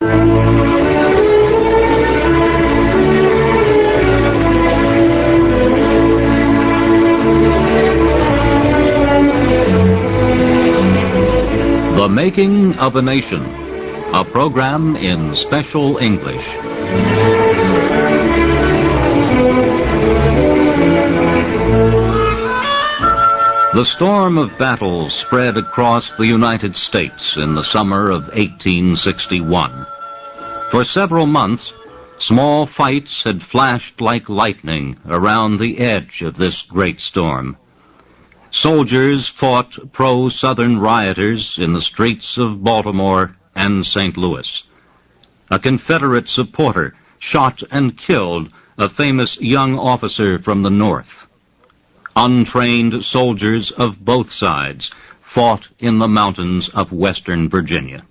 The Making of a Nation, a program in special English. The storm of battle spread across the United States in the summer of 1861. For several months, small fights had flashed like lightning around the edge of this great storm. Soldiers fought pro-Southern rioters in the streets of Baltimore and St. Louis. A Confederate supporter shot and killed a famous young officer from the North. Untrained soldiers of both sides fought in the mountains of western Virginia.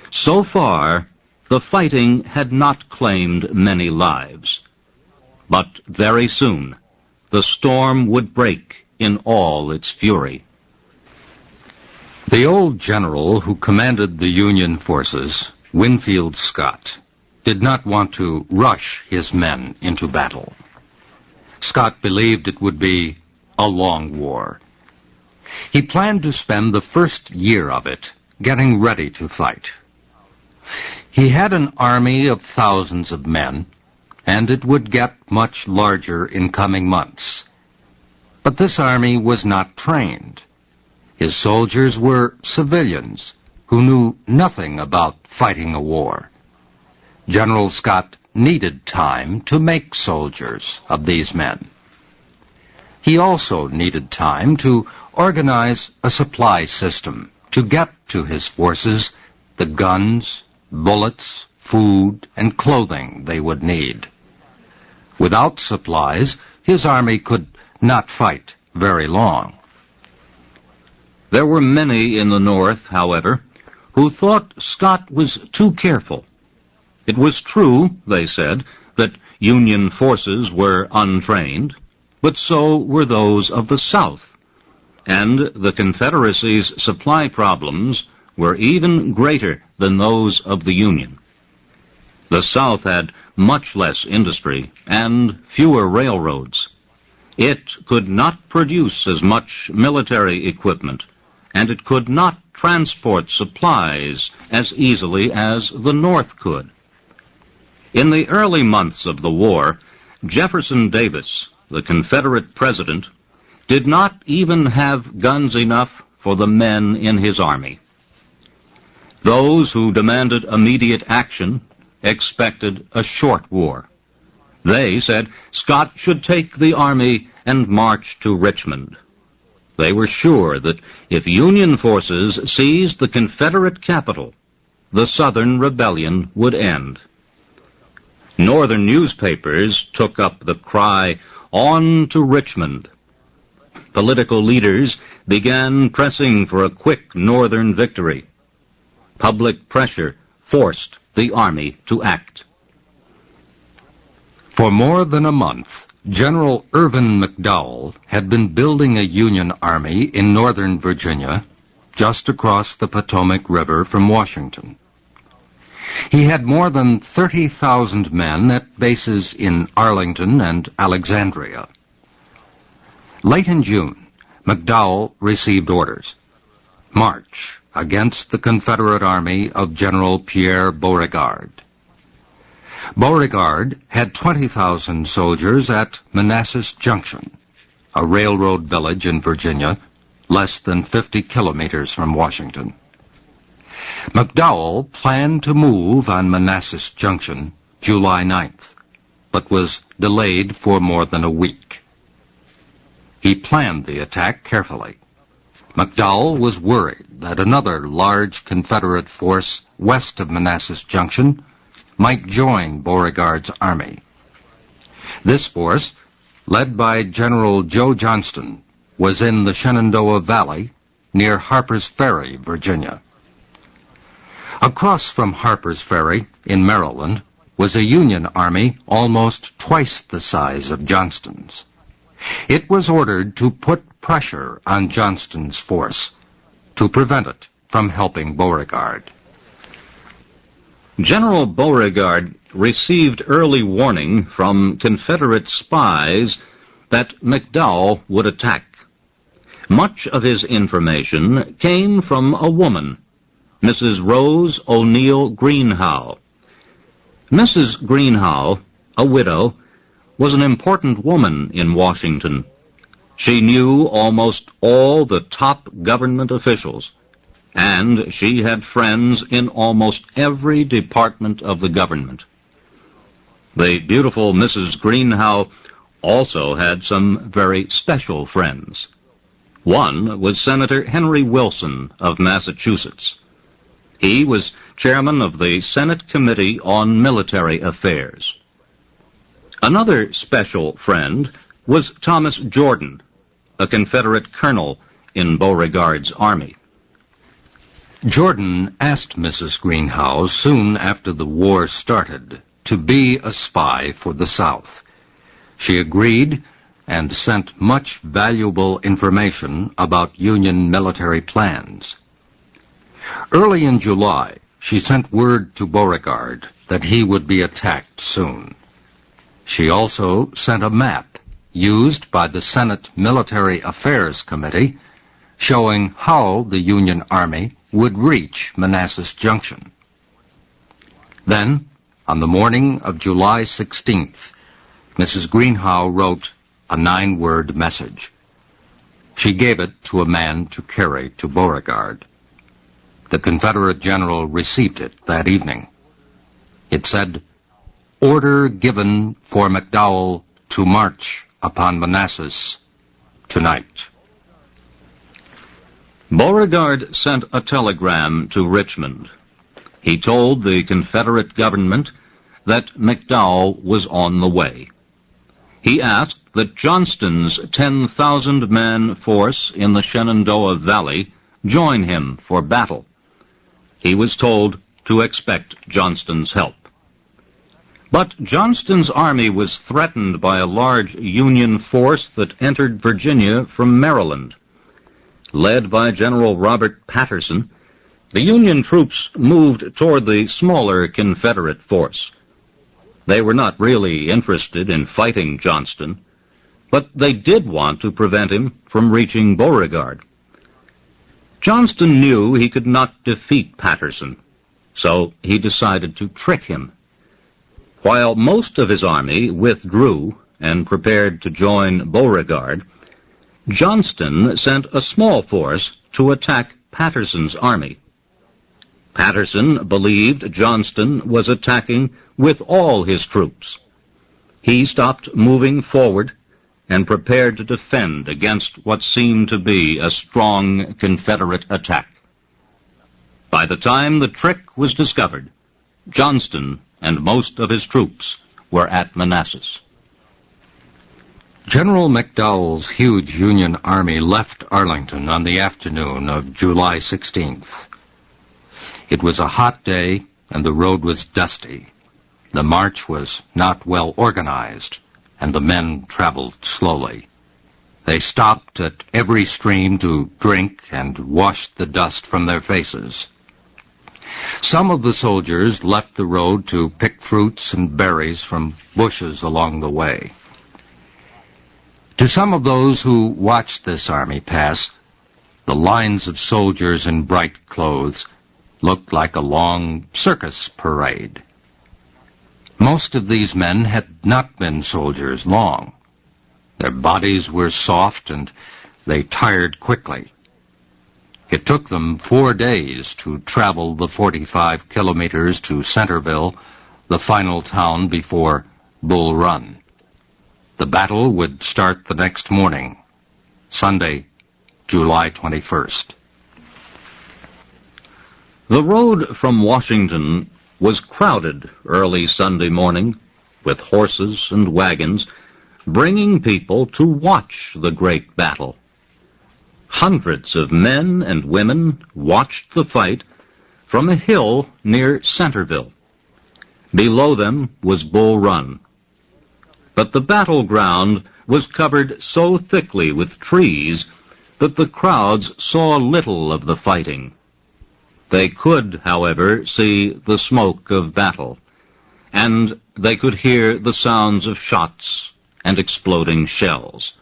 So far, the fighting had not claimed many lives. But very soon, the storm would break in all its fury. The old general who commanded the Union forces, Winfield Scott, did not want to rush his men into battle. Scott believed it would be a long war. He planned to spend the first year of it getting ready to fight. He had an army of thousands of men, and it would get much larger in coming months. But this army was not trained. His soldiers were civilians who knew nothing about fighting a war. General Scott needed time to make soldiers of these men. He also needed time to organize a supply system to get to his forces the guns, bullets, food, and clothing they would need. Without supplies, his army could not fight very long. There were many in the North, however, who thought Scott was too careful. It was true, they said, that Union forces were untrained, but so were those of the South, and the Confederacy's supply problems were even greater than those of the Union. The South had much less industry and fewer railroads. It could not produce as much military equipment, and it could not transport supplies as easily as the North could. In the early months of the war, Jefferson Davis, the Confederate president, did not even have guns enough for the men in his army. Those who demanded immediate action expected a short war. They said Scott should take the army and march to Richmond. They were sure that if Union forces seized the Confederate capital, the Southern rebellion would end. Northern newspapers took up the cry, "On to Richmond." Political leaders began pressing for a quick Northern victory. Public pressure forced the army to act. For more than a month, General Irvin McDowell had been building a Union army in northern Virginia, just across the Potomac River from Washington. He had more than 30,000 men at bases in Arlington and Alexandria. Late in June, McDowell received orders. March against the Confederate army of General Pierre Beauregard. Beauregard had 20,000 soldiers at Manassas Junction, a railroad village in Virginia, less than 50 kilometers from Washington. McDowell planned to move on Manassas Junction July 9th, but was delayed for more than a week. He planned the attack carefully. McDowell was worried that another large Confederate force west of Manassas Junction might join Beauregard's army. This force, led by General Joe Johnston, was in the Shenandoah Valley near Harper's Ferry, Virginia. Across from Harper's Ferry in Maryland was a Union army almost twice the size of Johnston's. It was ordered to put pressure on Johnston's force to prevent it from helping Beauregard. General Beauregard received early warning from Confederate spies that McDowell would attack. Much of his information came from a woman, Mrs. Rose O'Neill Greenhow. Mrs. Greenhow, a widow, was an important woman in Washington. She knew almost all the top government officials, and she had friends in almost every department of the government. The beautiful Mrs. Greenhow also had some very special friends. One was Senator Henry Wilson of Massachusetts. He was chairman of the Senate Committee on Military Affairs. Another special friend was Thomas Jordan, a Confederate colonel in Beauregard's army. Jordan asked Mrs. Greenhow soon after the war started to be a spy for the South. She agreed and sent much valuable information about Union military plans. Early in July, she sent word to Beauregard that he would be attacked soon. She also sent a map used by the Senate Military Affairs Committee showing how the Union Army would reach Manassas Junction. Then, on the morning of July 16th, Mrs. Greenhow wrote a 9-word message. She gave it to a man to carry to Beauregard. The Confederate general received it that evening. It said, "Order given for McDowell to march upon Manassas tonight." Beauregard sent a telegram to Richmond. He told the Confederate government that McDowell was on the way. He asked that Johnston's 10,000-man force in the Shenandoah Valley join him for battle. He was told to expect Johnston's help. But Johnston's army was threatened by a large Union force that entered Virginia from Maryland. Led by General Robert Patterson, the Union troops moved toward the smaller Confederate force. They were not really interested in fighting Johnston, but they did want to prevent him from reaching Beauregard. Johnston knew he could not defeat Patterson, so he decided to trick him. While most of his army withdrew and prepared to join Beauregard, Johnston sent a small force to attack Patterson's army. Patterson believed Johnston was attacking with all his troops. He stopped moving forward and prepared to defend against what seemed to be a strong Confederate attack. By the time the trick was discovered, Johnston and most of his troops were at Manassas. General McDowell's huge Union army left Arlington on the afternoon of July 16th. It was a hot day and the road was dusty. The march was not well organized, and the men traveled slowly. They stopped at every stream to drink and wash the dust from their faces. Some of the soldiers left the road to pick fruits and berries from bushes along the way. To some of those who watched this army pass, the lines of soldiers in bright clothes looked like a long circus parade. Most of these men had not been soldiers long. Their bodies were soft and they tired quickly. It took them 4 days to travel the 45 kilometers to Centerville, the final town before Bull Run. The battle would start the next morning, Sunday, July 21st. The road from Washington was crowded early Sunday morning with horses and wagons, bringing people to watch the great battle. Hundreds of men and women watched the fight from a hill near Centerville. Below them was Bull Run. But the battleground was covered so thickly with trees that the crowds saw little of the fighting. They could, however, see the smoke of battle, and they could hear the sounds of shots and exploding shells.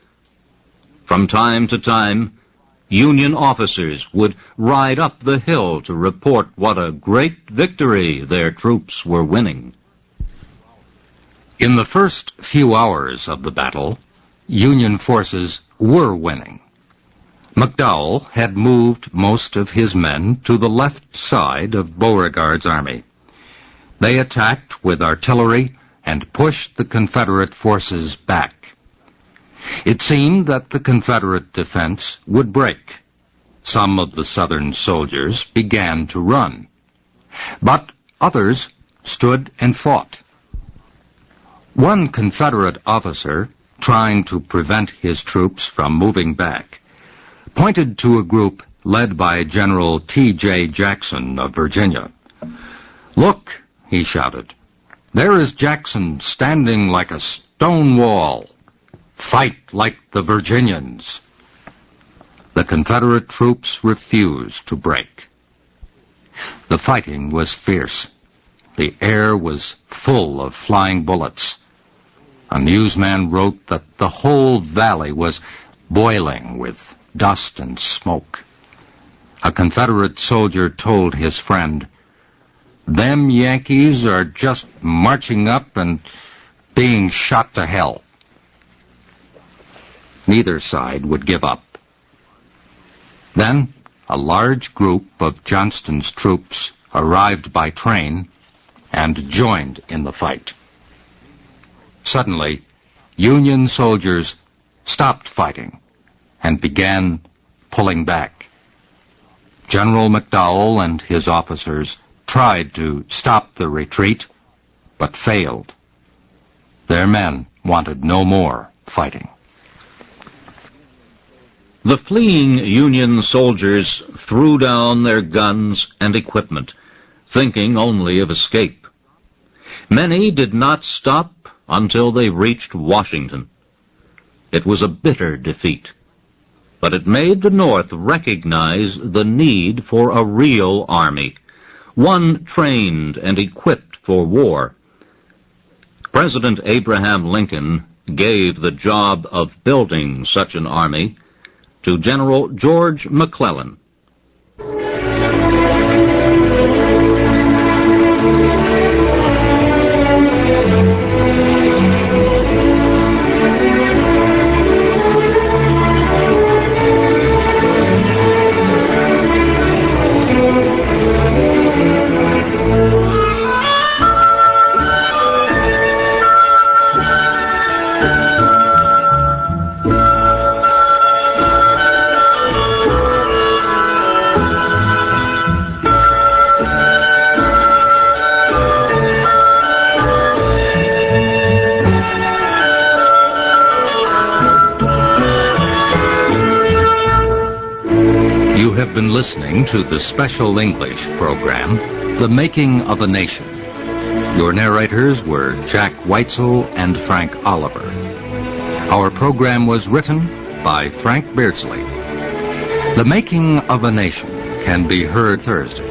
From time to time, Union officers would ride up the hill to report what a great victory their troops were winning. In the first few hours of the battle, Union forces were winning. McDowell had moved most of his men to the left side of Beauregard's army. They attacked with artillery and pushed the Confederate forces back. It seemed that the Confederate defense would break. Some of the Southern soldiers began to run, but others stood and fought. One Confederate officer, trying to prevent his troops from moving back, pointed to a group led by General T.J. Jackson of Virginia. "Look," he shouted, "there is Jackson standing like a stone wall. Fight like the Virginians." The Confederate troops refused to break. The fighting was fierce. The air was full of flying bullets. A newsman wrote that the whole valley was boiling with dust and smoke. A Confederate soldier told his friend, "Them Yankees are just marching up and being shot to hell." Neither side would give up. Then a large group of Johnston's troops arrived by train and joined in the fight. Suddenly, Union soldiers stopped fighting and began pulling back. General McDowell and his officers tried to stop the retreat, but failed. Their men wanted no more fighting. The fleeing Union soldiers threw down their guns and equipment, thinking only of escape. Many did not stop until they reached Washington. It was a bitter defeat, but it made the North recognize the need for a real army, one trained and equipped for war. President Abraham Lincoln gave the job of building such an army to General George McClellan. You have been listening to the special English program, The Making of a Nation. Your narrators were Jack Weitzel and Frank Oliver. Our program was written by Frank Beardsley. The Making of a Nation can be heard Thursday